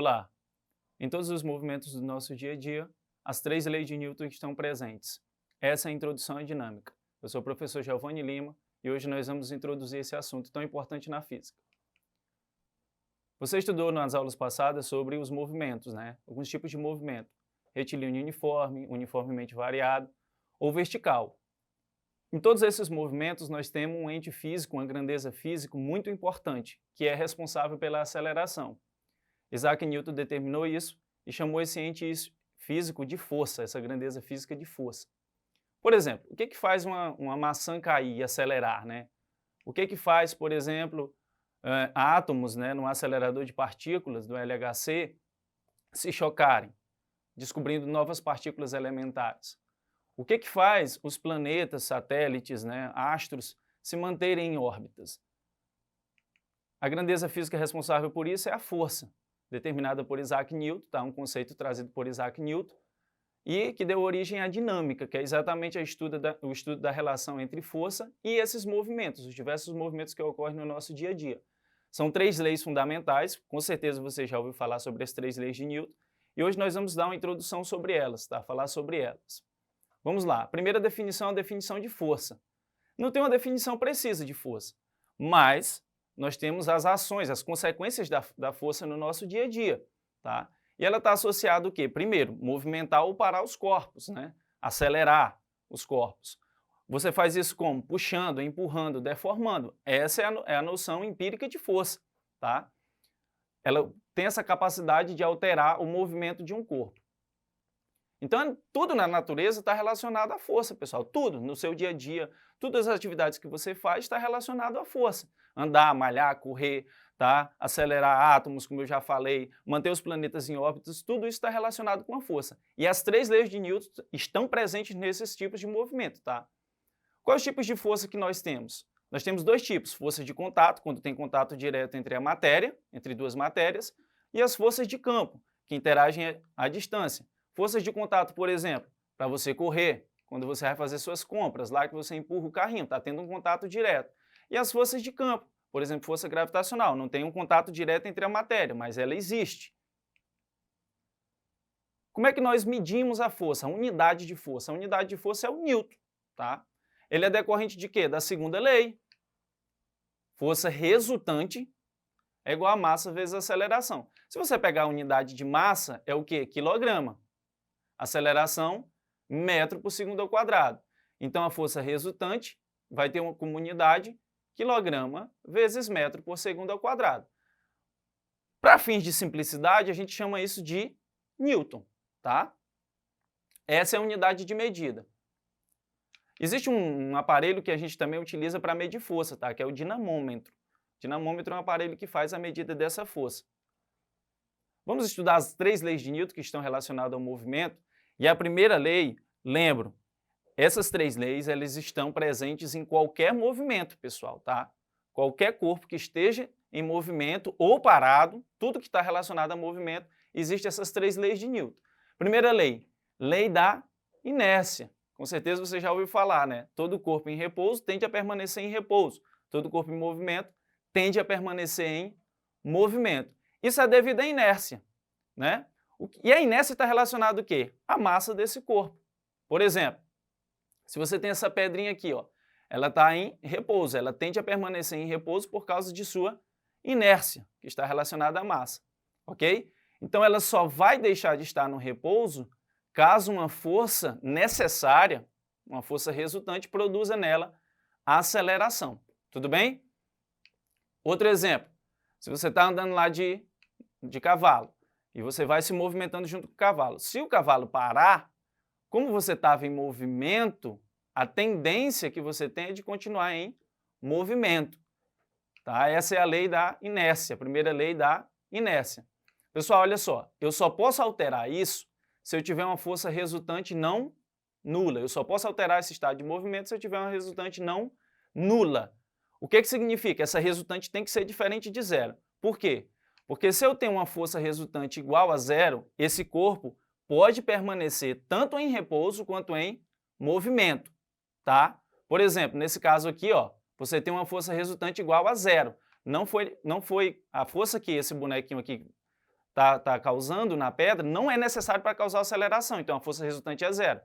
Olá! Em todos os movimentos do nosso dia a dia, as três leis de Newton estão presentes. Essa é a introdução à dinâmica. Eu sou o professor Giovanni Lima e hoje nós vamos introduzir esse assunto tão importante na física. Você estudou nas aulas passadas sobre os movimentos, né? Alguns tipos de movimento. Retilíneo uniforme, uniformemente variado ou vertical. Em todos esses movimentos nós temos um ente físico, uma grandeza física muito importante, que é responsável pela aceleração. Isaac Newton determinou isso e chamou esse ente físico de força, essa grandeza física de força. Por exemplo, o que faz uma maçã cair e acelerar, né? O que faz, por exemplo, átomos, né, num acelerador de partículas do LHC se chocarem, descobrindo novas partículas elementares? O que faz os planetas, satélites, né, astros se manterem em órbitas? A grandeza física responsável por isso é a força, determinada por Isaac Newton, tá? Um conceito trazido por Isaac Newton, e que deu origem à dinâmica, que é exatamente o estudo da relação entre força e esses movimentos, os diversos movimentos que ocorrem no nosso dia a dia. São três leis fundamentais, com certeza você já ouviu falar sobre as três leis de Newton, e hoje nós vamos dar uma introdução sobre elas, tá? Falar sobre elas. Vamos lá, a primeira definição é a definição de força. Não tem uma definição precisa de força, mas nós temos as ações, as consequências da força no nosso dia a dia, tá? E ela está associada ao quê? Primeiro, movimentar ou parar os corpos, né? Acelerar os corpos. Você faz isso como? Puxando, empurrando, deformando. Essa é a noção empírica de força, tá? Ela tem essa capacidade de alterar o movimento de um corpo. Então, tudo na natureza está relacionado à força, pessoal. Tudo, no seu dia a dia, todas as atividades que você faz está relacionado à força. Andar, malhar, correr, tá? Acelerar átomos, como eu já falei, manter os planetas em órbitas, tudo isso está relacionado com a força. E as três leis de Newton estão presentes nesses tipos de movimento, tá? Quais os tipos de força que nós temos? Nós temos dois tipos, força de contato, quando tem contato direto entre a matéria, entre duas matérias, e as forças de campo, que interagem à distância. Forças de contato, por exemplo, para você correr, quando você vai fazer suas compras, lá que você empurra o carrinho, está tendo um contato direto. E as forças de campo, por exemplo, força gravitacional, não tem um contato direto entre a matéria, mas ela existe. Como é que nós medimos a força, a unidade de força? A unidade de força é o Newton, tá? Ele é decorrente de quê? Da segunda lei. Força resultante é igual a massa vezes a aceleração. Se você pegar a unidade de massa, é o quê? Quilograma. Aceleração, metro por segundo ao quadrado. Então, a força resultante vai ter como unidade quilograma vezes metro por segundo ao quadrado. Para fins de simplicidade, a gente chama isso de Newton, tá? Essa é a unidade de medida. Existe um aparelho que a gente também utiliza para medir força, tá? Que é o dinamômetro. O dinamômetro é um aparelho que faz a medida dessa força. Vamos estudar as três leis de Newton que estão relacionadas ao movimento. E a primeira lei, lembro, essas três leis elas estão presentes em qualquer movimento, pessoal, tá? Qualquer corpo que esteja em movimento ou parado, tudo que está relacionado a movimento, existem essas três leis de Newton. Primeira lei, lei da inércia. Com certeza você já ouviu falar, né? Todo corpo em repouso tende a permanecer em repouso. Todo corpo em movimento tende a permanecer em movimento. Isso é devido à inércia, né? E a inércia está relacionada ao quê? À massa desse corpo. Por exemplo, se você tem essa pedrinha aqui, ó, ela está em repouso, ela tende a permanecer em repouso por causa de sua inércia, que está relacionada à massa, ok? Então ela só vai deixar de estar no repouso caso uma força necessária, uma força resultante, produza nela a aceleração. Tudo bem? Outro exemplo, se você está andando lá de cavalo e você vai se movimentando junto com o cavalo. Se o cavalo parar, como você estava em movimento, a tendência que você tem é de continuar em movimento. Tá? Essa é a lei da inércia, a primeira lei da inércia. Pessoal, olha só, eu só posso alterar isso se eu tiver uma força resultante não nula. Eu só posso alterar esse estado de movimento se eu tiver uma resultante não nula. O que significa? Essa resultante tem que ser diferente de zero. Por quê? Porque se eu tenho uma força resultante igual a zero, esse corpo pode permanecer tanto em repouso quanto em movimento, tá? Por exemplo, nesse caso aqui, ó, você tem uma força resultante igual a zero. Não foi a força que esse bonequinho aqui está causando na pedra não é necessário para causar aceleração, então a força resultante é zero.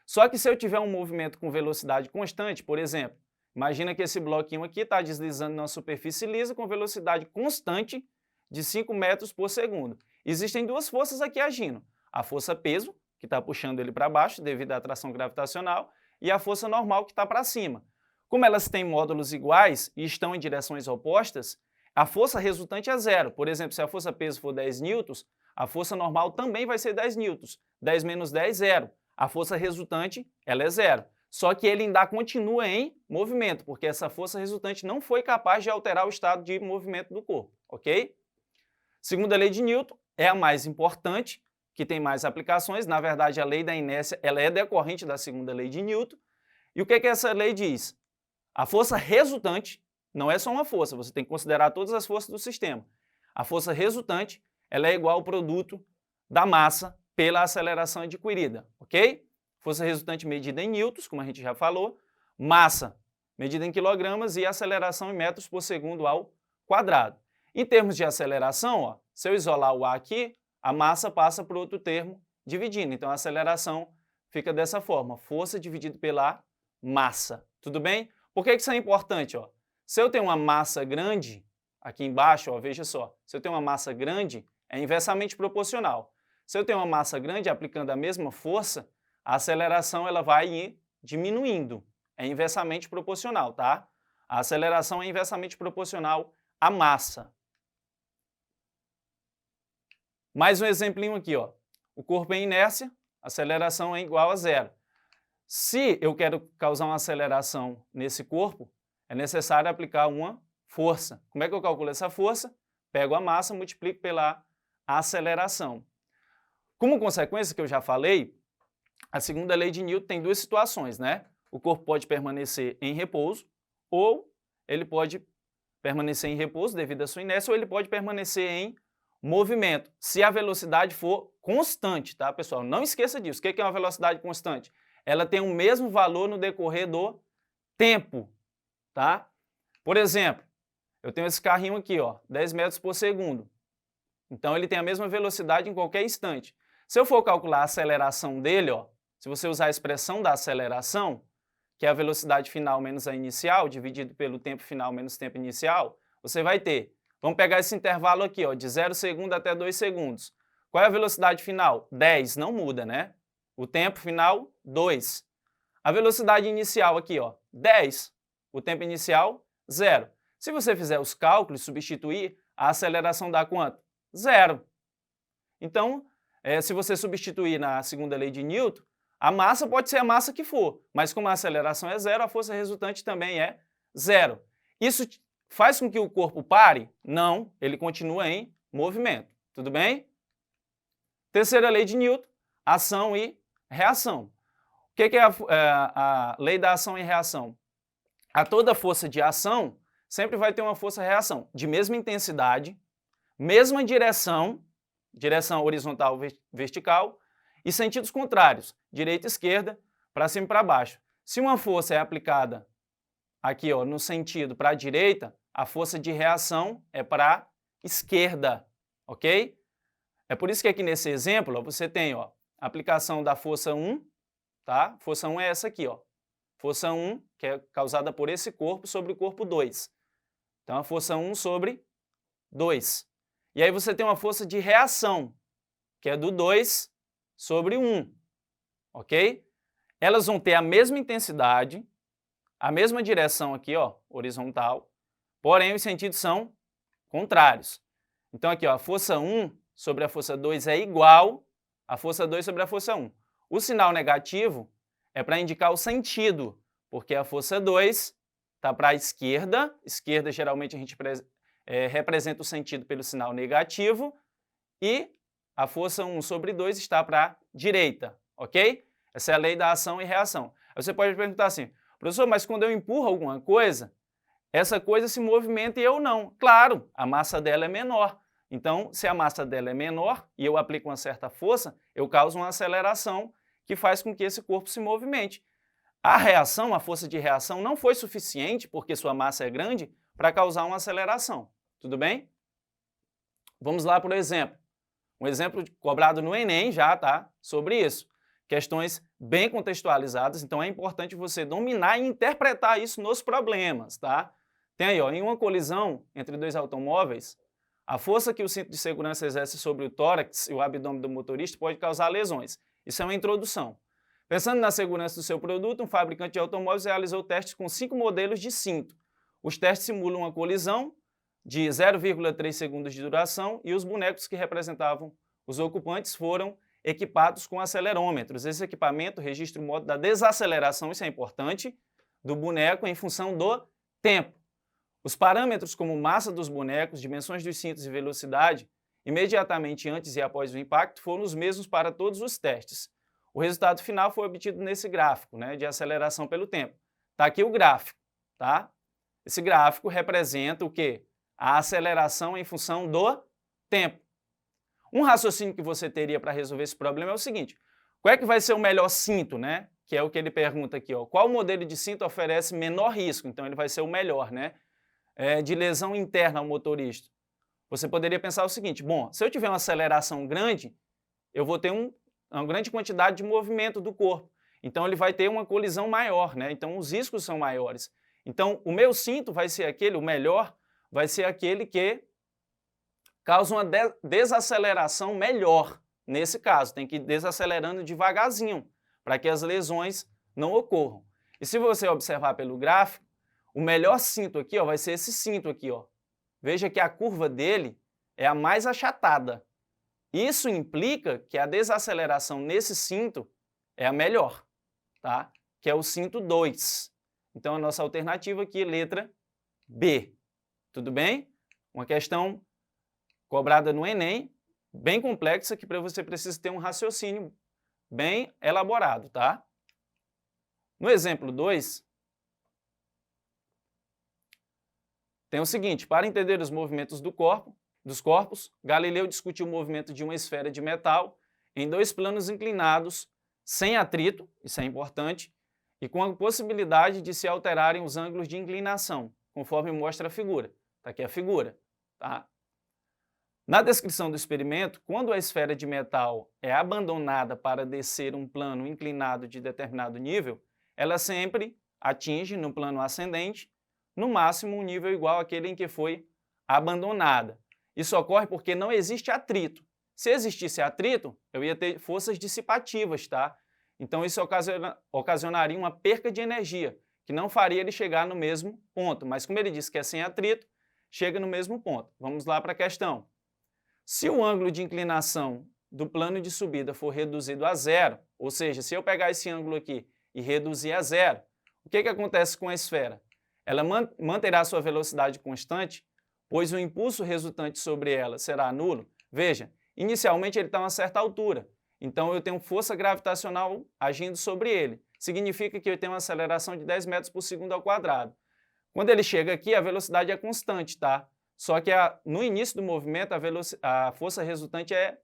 Só que se eu tiver um movimento com velocidade constante, por exemplo, imagina que esse bloquinho aqui está deslizando na superfície lisa com velocidade constante de 5 metros por segundo. Existem duas forças aqui agindo. A força peso, que está puxando ele para baixo devido à atração gravitacional, e a força normal, que está para cima. Como elas têm módulos iguais e estão em direções opostas, a força resultante é zero. Por exemplo, se a força peso for 10 newtons, a força normal também vai ser 10 newtons. 10 menos 10, zero. A força resultante, ela é zero. Só que ele ainda continua em movimento, porque essa força resultante não foi capaz de alterar o estado de movimento do corpo, ok? Segunda lei de Newton é a mais importante, que tem mais aplicações. Na verdade, a lei da inércia ela é decorrente da segunda lei de Newton. E o que essa lei diz? A força resultante não é só uma força, você tem que considerar todas as forças do sistema. A força resultante ela é igual ao produto da massa pela aceleração adquirida, ok? Força resultante medida em newtons, como a gente já falou, massa medida em quilogramas e aceleração em metros por segundo ao quadrado. Em termos de aceleração, ó, se eu isolar o A aqui, a massa passa para outro termo dividindo. Então a aceleração fica dessa forma, força dividido pela massa. Tudo bem? Por que isso é importante? Ó? Se eu tenho uma massa grande, aqui embaixo, ó, veja só, se eu tenho uma massa grande, é inversamente proporcional. Se eu tenho uma massa grande aplicando a mesma força, a aceleração ela vai ir diminuindo. É inversamente proporcional, tá? A aceleração é inversamente proporcional à massa. Mais um exemplinho aqui, ó. O corpo em inércia, aceleração é igual a zero. Se eu quero causar uma aceleração nesse corpo, é necessário aplicar uma força. Como é que eu calculo essa força? Pego a massa, multiplico pela aceleração. Como consequência, que eu já falei, a segunda lei de Newton tem duas situações, né? O corpo pode permanecer em repouso, ou ele pode permanecer em repouso devido à sua inércia, ou ele pode permanecer em movimento, se a velocidade for constante, tá, pessoal? Não esqueça disso. O que é uma velocidade constante? Ela tem o mesmo valor no decorrer do tempo, tá? Por exemplo, eu tenho esse carrinho aqui, ó, 10 metros por segundo. Então, ele tem a mesma velocidade em qualquer instante. Se eu for calcular a aceleração dele, ó, se você usar a expressão da aceleração, que é a velocidade final menos a inicial, dividido pelo tempo final menos o tempo inicial, você vai ter, vamos pegar esse intervalo aqui, ó, de 0 segundo até 2 segundos. Qual é a velocidade final? 10, não muda, né? O tempo final, 2. A velocidade inicial aqui, ó, 10. O tempo inicial, 0. Se você fizer os cálculos e substituir, a aceleração dá quanto? 0. Então, se você substituir na segunda lei de Newton, a massa pode ser a massa que for, mas como a aceleração é 0, a força resultante também é 0. Isso faz com que o corpo pare? Não, ele continua em movimento. Tudo bem? Terceira lei de Newton, ação e reação. O que é a lei da ação e reação? A toda força de ação sempre vai ter uma força-reação de mesma intensidade, mesma direção, direção horizontal, vertical, e sentidos contrários, direita e esquerda, para cima e para baixo. Se uma força é aplicada aqui, ó, no sentido para a direita, a força de reação é para a esquerda, ok? É por isso que aqui nesse exemplo, ó, você tem, ó, a aplicação da força 1, tá? Força 1 é essa aqui, ó. Força 1, que é causada por esse corpo sobre o corpo 2. Então, a força 1 sobre 2. E aí você tem uma força de reação, que é do 2 sobre 1, ok? Elas vão ter a mesma intensidade, a mesma direção aqui, ó, horizontal, porém os sentidos são contrários. Então aqui, ó, a força 1 sobre a força 2 é igual à força 2 sobre a força 1. O sinal negativo é para indicar o sentido, porque a força 2 está para a esquerda, esquerda geralmente a gente representa o sentido pelo sinal negativo, e a força 1 sobre 2 está para a direita, ok? Essa é a lei da ação e reação. Aí você pode perguntar assim, professor, mas quando eu empurro alguma coisa, essa coisa se movimenta e eu não. Claro, a massa dela é menor. Então, se a massa dela é menor e eu aplico uma certa força, eu causo uma aceleração que faz com que esse corpo se movimente. A reação, a força de reação, não foi suficiente, porque sua massa é grande, para causar uma aceleração. Tudo bem? Vamos lá, por exemplo. Um exemplo cobrado no Enem já, tá? Sobre isso. Questões bem contextualizadas, então é importante você dominar e interpretar isso nos problemas, tá? Tem aí, ó, em uma colisão entre dois automóveis, a força que o cinto de segurança exerce sobre o tórax e o abdômen do motorista pode causar lesões. Isso é uma introdução. Pensando na segurança do seu produto, um fabricante de automóveis realizou testes com 5 modelos de cinto. Os testes simulam uma colisão de 0,3 segundos de duração e os bonecos que representavam os ocupantes foram equipados com acelerômetros. Esse equipamento registra o modo da desaceleração, isso é importante, do boneco em função do tempo. Os parâmetros como massa dos bonecos, dimensões dos cintos e velocidade, imediatamente antes e após o impacto, foram os mesmos para todos os testes. O resultado final foi obtido nesse gráfico, né, de aceleração pelo tempo. Está aqui o gráfico, tá? Esse gráfico representa o quê? A aceleração em função do tempo. Um raciocínio que você teria para resolver esse problema é o seguinte: qual é que vai ser o melhor cinto, né? Que é o que ele pergunta aqui, ó. Qual modelo de cinto oferece menor risco? Então ele vai ser o melhor, né? De lesão interna ao motorista. Você poderia pensar o seguinte: bom, se eu tiver uma aceleração grande, eu vou ter uma grande quantidade de movimento do corpo. Então ele vai ter uma colisão maior, né? Então os riscos são maiores. Então o meu cinto vai ser aquele, o melhor, vai ser aquele que causa uma desaceleração melhor. Nesse caso, tem que ir desacelerando devagarzinho, para que as lesões não ocorram. E se você observar pelo gráfico, o melhor cinto aqui, ó, vai ser esse cinto aqui, ó. Veja que a curva dele é a mais achatada. Isso implica que a desaceleração nesse cinto é a melhor, tá? Que é o cinto 2. Então a nossa alternativa aqui é letra B. Tudo bem? Uma questão cobrada no Enem, bem complexa, que você precisa ter um raciocínio bem elaborado, tá? No exemplo 2, tem o seguinte: para entender os movimentos dos corpos, Galileu discutiu o movimento de uma esfera de metal em 2 planos inclinados, sem atrito, isso é importante, e com a possibilidade de se alterarem os ângulos de inclinação, conforme mostra a figura. Está aqui a figura, tá? Na descrição do experimento, quando a esfera de metal é abandonada para descer um plano inclinado de determinado nível, ela sempre atinge, no plano ascendente, no máximo um nível igual àquele em que foi abandonada. Isso ocorre porque não existe atrito. Se existisse atrito, eu ia ter forças dissipativas, tá? Então isso ocasionaria uma perca de energia, que não faria ele chegar no mesmo ponto. Mas como ele disse que é sem atrito, chega no mesmo ponto. Vamos lá para a questão. Se o ângulo de inclinação do plano de subida for reduzido a 0, ou seja, se eu pegar esse ângulo aqui e reduzir a 0, o que acontece com a esfera? Ela manterá sua velocidade constante, pois o impulso resultante sobre ela será nulo. Veja, inicialmente ele está a uma certa altura, então eu tenho força gravitacional agindo sobre ele. Significa que eu tenho uma aceleração de 10 metros por segundo ao quadrado. Quando ele chega aqui, a velocidade é constante, tá? Só que no início do movimento, a força resultante é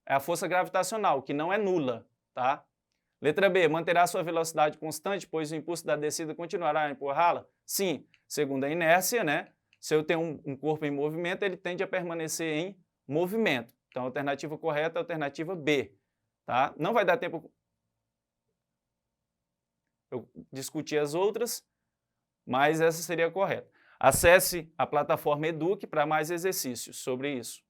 a força gravitacional, que não é nula, tá? Letra B, manterá sua velocidade constante, pois o impulso da descida continuará a empurrá-la? Sim, segundo a inércia, né? Se eu tenho um corpo em movimento, ele tende a permanecer em movimento. Então, a alternativa correta é a alternativa B, tá? Não vai dar tempo eu discutir as outras, mas essa seria a correta. Acesse a plataforma Eduque para mais exercícios sobre isso.